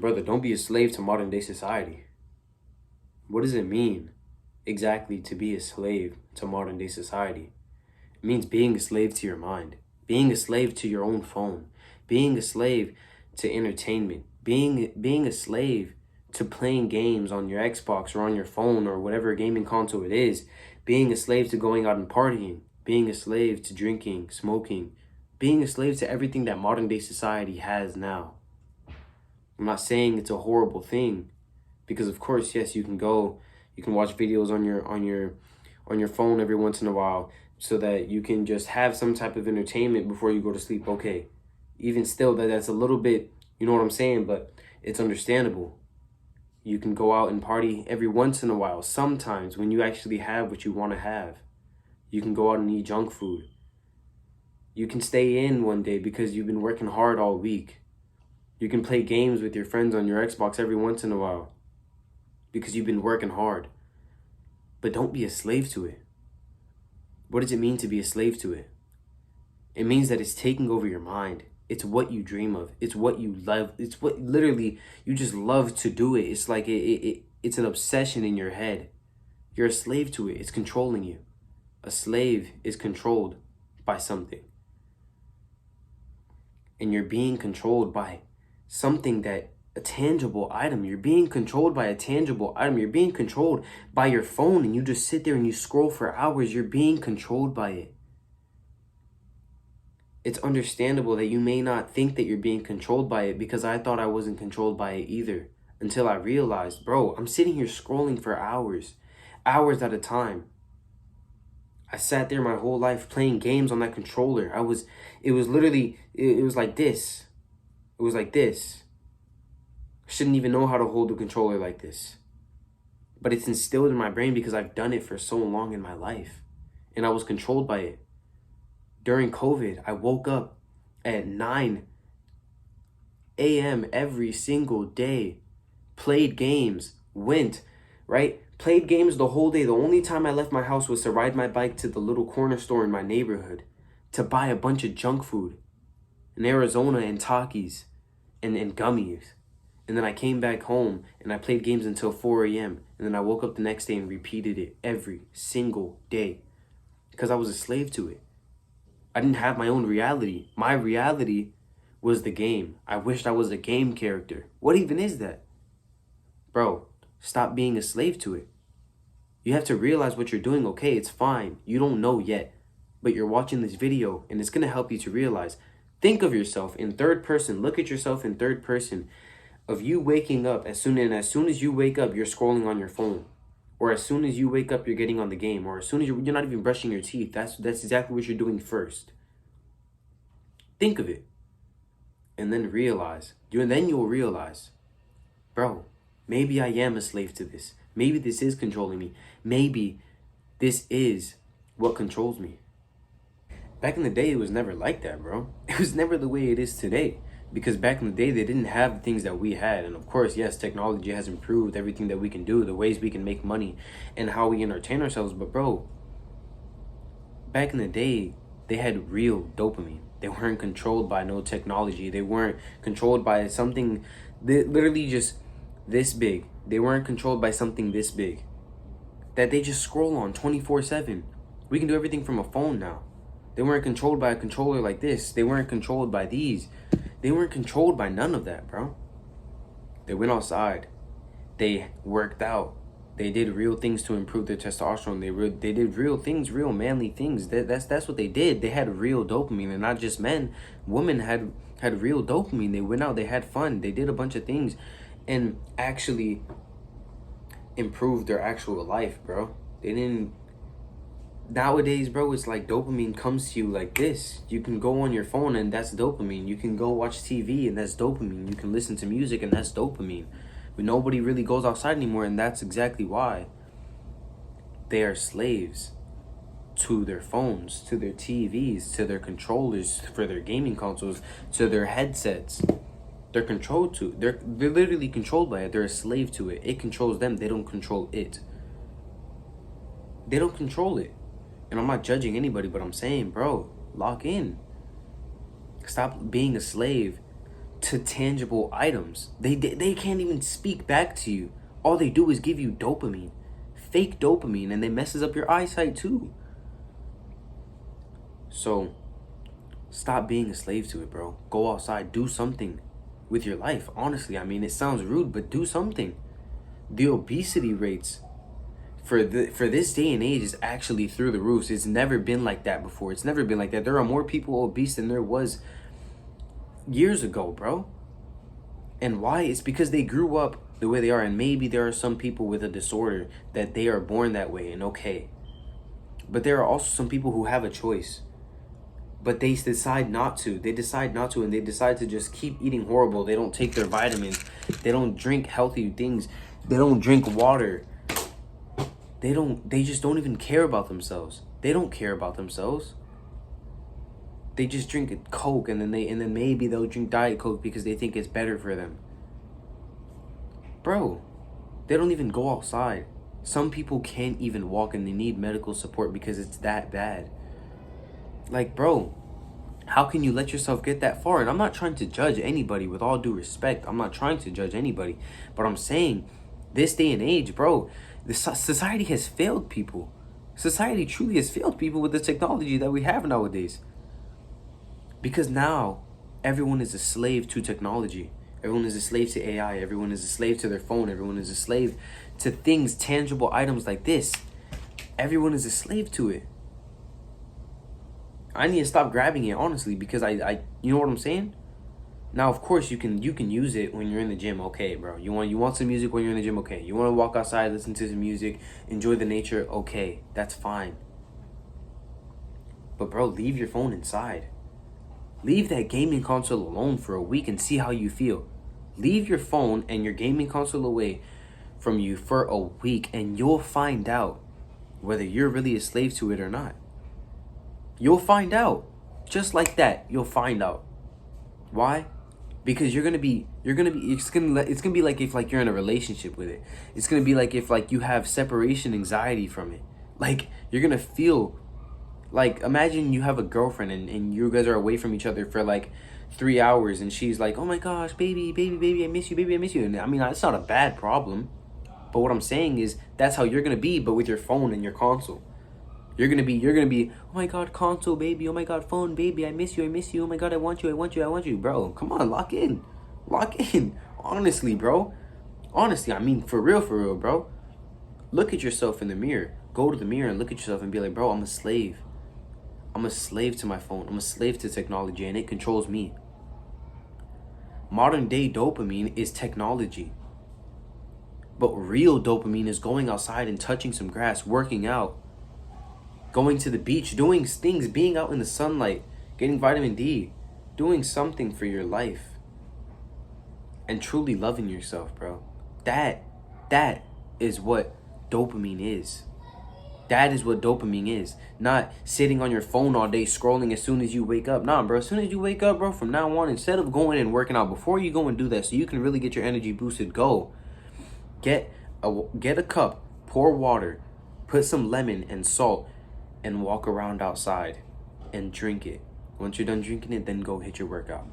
Brother, don't be a slave to modern day society. What does it mean exactly to be a slave to modern day society? It means being a slave to your mind, being a slave to your own phone, being a slave to entertainment, being a slave to playing games on your Xbox or on your phone or whatever gaming console it is, being a slave to going out and partying, being a slave to drinking, smoking, being a slave to everything that modern day society has now. I'm not saying it's a horrible thing, because of course, yes, you can watch videos on your phone every once in a while so that you can just have some type of entertainment before you go to sleep. Okay, even still, that's a little bit, you know what I'm saying, but it's understandable. You can go out and party every once in a while. Sometimes when you actually have what you want to have, you can go out and eat junk food. You can stay in one day because you've been working hard all week. You can play games with your friends on your Xbox every once in a while because you've been working hard. But don't be a slave to it. What does it mean to be a slave to it? It means that it's taking over your mind. It's what you dream of. It's what you love. It's what literally you just love to do it. It's like it's an obsession in your head. You're a slave to it. It's controlling you. A slave is controlled by something. And you're being controlled by something that a tangible item. You're being controlled by a tangible item. You're being controlled by your phone, and you just sit there and you scroll for hours. You're being controlled by it. It's understandable that you may not think that you're being controlled by it, because I thought I wasn't controlled by it either, until I realized, bro, I'm sitting here scrolling for hours at a time. I sat there my whole life playing games on that controller. It was literally, it was like this. It was like this. I shouldn't even know how to hold a controller like this. But it's instilled in my brain because I've done it for so long in my life. And I was controlled by it. During COVID, I woke up at 9 a.m. every single day. Played games. Went, right? Played games the whole day. The only time I left my house was to ride my bike to the little corner store in my neighborhood to buy a bunch of junk food in Arizona and Takis and gummies. And then I came back home and I played games until 4 a.m. And then I woke up the next day and repeated it every single day because I was a slave to it. I didn't have my own reality. My reality was the game. I wished I was a game character. What even is that? Bro, stop being a slave to it. You have to realize what you're doing. Okay, it's fine. You don't know yet, but you're watching this video and it's going to help you to realize. Think of yourself in third person. Look at yourself in third person of you waking up. As soon as you wake up, you're scrolling on your phone. Or as soon as you wake up, you're getting on the game. Or as soon as you're not even brushing your teeth. That's exactly what you're doing first. Think of it. And then realize. Then you'll realize, bro, maybe I am a slave to this. Maybe this is controlling me. Maybe this is what controls me. Back in the day, it was never like that, bro. It was never the way it is today. Because back in the day, they didn't have the things that we had. And of course, yes, technology has improved everything that we can do, the ways we can make money, and how we entertain ourselves. But bro, back in the day, they had real dopamine. They weren't controlled by no technology. They weren't controlled by something literally just this big. They weren't controlled by something this big that they just scroll on 24/7. We can do everything from a phone now. They weren't controlled by a controller like this. They weren't controlled by these. They weren't controlled by none of that, bro. They went outside. They worked out. They did real things to improve their testosterone. They did real things, real manly things. That's what they did. They had real dopamine, and not just men. Women had real dopamine. They went out. They had fun. They did a bunch of things, and actually improved their actual life, bro. They didn't. Nowadays, bro, it's like dopamine comes to you like this. You can go on your phone and that's dopamine. You can go watch TV and that's dopamine. You can listen to music and that's dopamine. But nobody really goes outside anymore, and that's exactly why. They are slaves to their phones, to their TVs, to their controllers, for their gaming consoles, to their headsets. They're controlled to. They're literally controlled by it. They're a slave to it. It controls them. They don't control it. They don't control it. And I'm not judging anybody, but I'm saying, bro, lock in. Stop being a slave to tangible items. They can't even speak back to you. All they do is give you dopamine, fake dopamine, and they messes up your eyesight too. So stop being a slave to it, bro. Go outside, do something with your life. Honestly, I mean, it sounds rude, but do something. The obesity rates for this day and age is actually through the roofs. It's never been like that before. It's never been like that. There are more people obese than there was years ago, bro. And why? It's because they grew up the way they are. And maybe there are some people with a disorder that they are born that way, and okay. But there are also some people who have a choice, but they decide not to. They decide not to, and they decide to just keep eating horrible. They don't take their vitamins. They don't drink healthy things. They don't drink water. They just don't even care about themselves. They don't care about themselves. They just drink Coke, and then maybe they'll drink Diet Coke because they think it's better for them. Bro, they don't even go outside. Some people can't even walk, and they need medical support because it's that bad. Like, bro, how can you let yourself get that far? And I'm not trying to judge anybody, with all due respect. I'm not trying to judge anybody. But I'm saying, this day and age, bro, the society has failed people. Society truly has failed people with the technology that we have nowadays. Because now, everyone is a slave to technology. Everyone is a slave to AI. Everyone is a slave to their phone. Everyone is a slave to things, tangible items like this. Everyone is a slave to it. I need to stop grabbing it, honestly, because I you know what I'm saying? Now, of course, you can use it when you're in the gym. Okay, bro. You want some music when you're in the gym? Okay. You want to walk outside, listen to some music, enjoy the nature? Okay, that's fine. But, bro, leave your phone inside. Leave that gaming console alone for a week and see how you feel. Leave your phone and your gaming console away from you for a week, and you'll find out whether you're really a slave to it or not. You'll find out. Just like that, you'll find out. Why? Because it's gonna be like if like you're in a relationship with it. It's gonna be like if like you have separation anxiety from it. Like, you're gonna feel like, imagine you have a girlfriend and you guys are away from each other for like 3 hours, and she's like, oh my gosh, baby, I miss you, baby, I miss you. And I mean, that's not a bad problem. But what I'm saying is, that's how you're gonna be, but with your phone and your console. You're gonna be, oh my god, console, baby, oh my god, phone, baby, I miss you, oh my god, I want you. Bro, come on, lock in. Honestly, bro. Honestly, I mean, for real, bro. Look at yourself in the mirror. Go to the mirror and look at yourself and be like, bro, I'm a slave. I'm a slave to my phone. I'm a slave to technology, and it controls me. Modern day dopamine is technology. But real dopamine is going outside and touching some grass, working out, going to the beach, doing things, being out in the sunlight, getting vitamin D, doing something for your life, and truly loving yourself, bro. That is what dopamine is. That is what dopamine is. Not sitting on your phone all day scrolling as soon as you wake up. Nah, bro. As soon as you wake up, bro, from now on, instead of going and working out, before you go and do that so you can really get your energy boosted, go. Get a cup, pour water, put some lemon and salt, and walk around outside and drink it. Once you're done drinking it, then go hit your workout.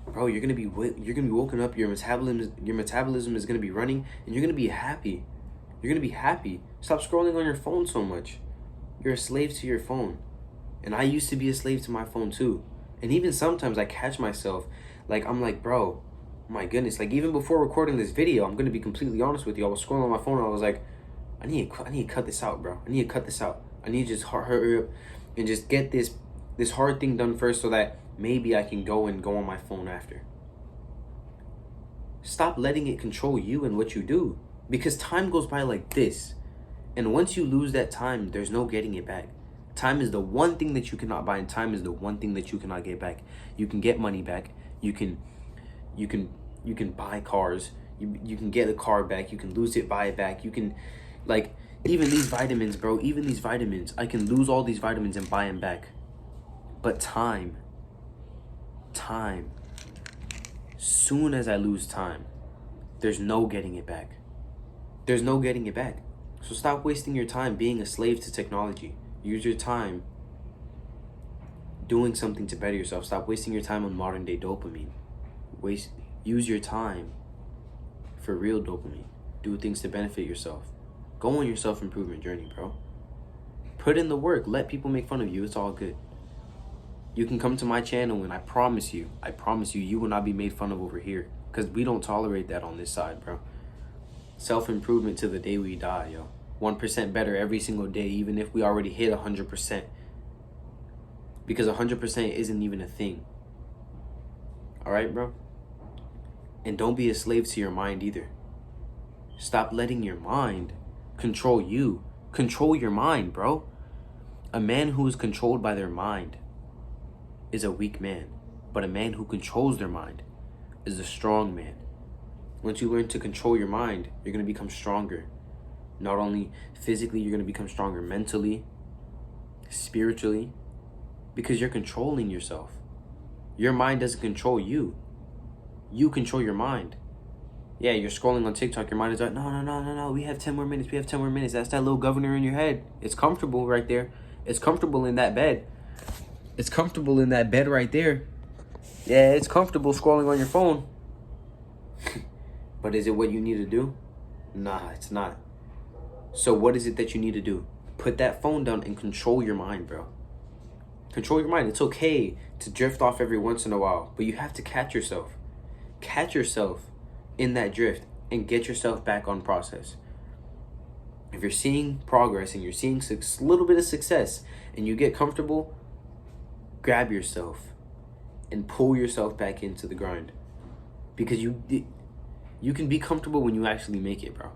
Bro, you're gonna be woken up, your metabolism is gonna be running, and you're gonna be happy. You're gonna be happy. Stop scrolling on your phone so much. You're a slave to your phone. And I used to be a slave to my phone too. And even sometimes I catch myself, like, I'm like, bro, my goodness. Like, even before recording this video, I'm gonna be completely honest with you, I was scrolling on my phone and I was like, I need to cut this out, bro. I need to cut this out. I need to just hurry up and just get this hard thing done first, so that maybe I can go on my phone after. Stop letting it control you and what you do. Because time goes by like this. And once you lose that time, there's no getting it back. Time is the one thing that you cannot buy, and time is the one thing that you cannot get back. You can get money back. You can buy cars. You can get a car back. You can lose it, buy it back. You can, like, even these vitamins, bro, I can lose all these vitamins and buy them back. But time, soon as I lose time, there's no getting it back. There's no getting it back. So stop wasting your time being a slave to technology. Use your time doing something to better yourself. Stop wasting your time on modern day dopamine. Use your time for real dopamine. Do things to benefit yourself. Go on your self-improvement journey, bro. Put in the work. Let people make fun of you. It's all good. You can come to my channel and I promise you, you will not be made fun of over here. Because we don't tolerate that on this side, bro. Self-improvement to the day we die, yo. 1% better every single day, even if we already hit 100%. Because 100% isn't even a thing. Alright, bro? And don't be a slave to your mind either. Stop letting your mind control you. Control your mind, bro. A man who is controlled by their mind is a weak man. But a man who controls their mind is a strong man. Once you learn to control your mind, you're going to become stronger. Not only physically, you're going to become stronger mentally, spiritually, because you're controlling yourself. Your mind doesn't control you. You control your mind. Yeah, you're scrolling on TikTok. Your mind is like, no. We have 10 more minutes. That's that little governor in your head. It's comfortable right there. It's comfortable in that bed. It's comfortable in that bed right there. Yeah, it's comfortable scrolling on your phone. But is it what you need to do? Nah, it's not. So what is it that you need to do? Put that phone down and control your mind, bro. Control your mind. It's okay to drift off every once in a while, but you have to catch yourself. Catch yourself in that drift and get yourself back on process. If you're seeing progress and you're seeing a little bit of success and you get comfortable, grab yourself and pull yourself back into the grind. Because you can be comfortable when you actually make it, bro.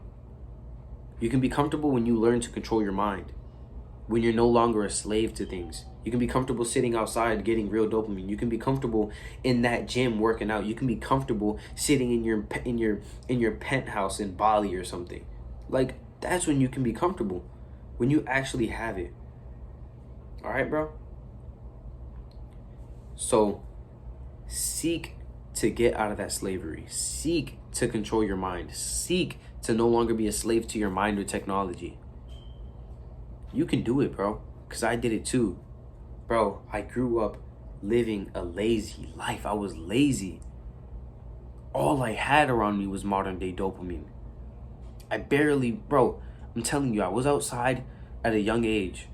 You can be comfortable when you learn to control your mind. When you're no longer a slave to things. You can be comfortable sitting outside getting real dopamine. You can be comfortable in that gym working out. You can be comfortable sitting in your penthouse in Bali or something. Like, that's when you can be comfortable. When you actually have it. All right, bro? So, seek to get out of that slavery. Seek to control your mind. Seek to no longer be a slave to your mind or technology. You can do it, bro. Because I did it too. Bro, I grew up living a lazy life. I was lazy. All I had around me was modern day dopamine. Bro, I'm telling you, I was outside at a young age.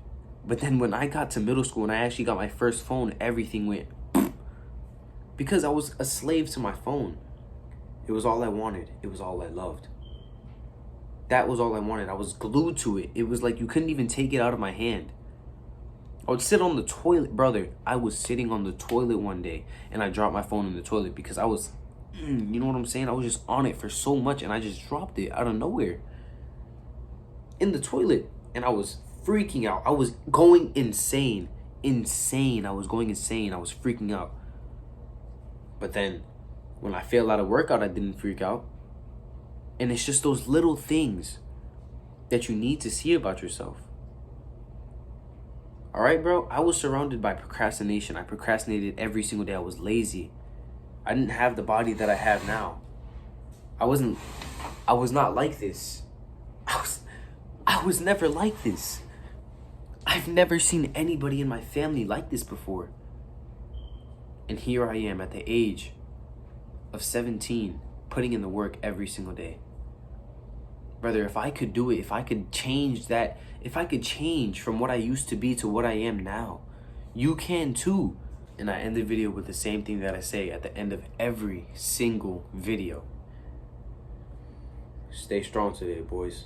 But then when I got to middle school and I actually got my first phone, everything went because I was a slave to my phone. It was all I wanted. It was all I loved. That was all I wanted. I was glued to it. It was like you couldn't even take it out of my hand. I would sit on the toilet, brother. I was sitting on the toilet one day and I dropped my phone in the toilet because I was, you know what I'm saying? I was just on it for so much and I just dropped it out of nowhere in the toilet. And I was freaking out. I was going insane. I was going insane. I was freaking out. But then when I failed out of workout, I didn't freak out. And it's just those little things that you need to see about yourself. All right, bro? I was surrounded by procrastination. I procrastinated every single day. I was lazy. I didn't have the body that I have now. I was not like this. I was never like this. I've never seen anybody in my family like this before. And here I am at the age of 17, putting in the work every single day. Brother, if I could do it, if I could change that, if I could change from what I used to be to what I am now, you can too. And I end the video with the same thing that I say at the end of every single video. Stay strong today, boys.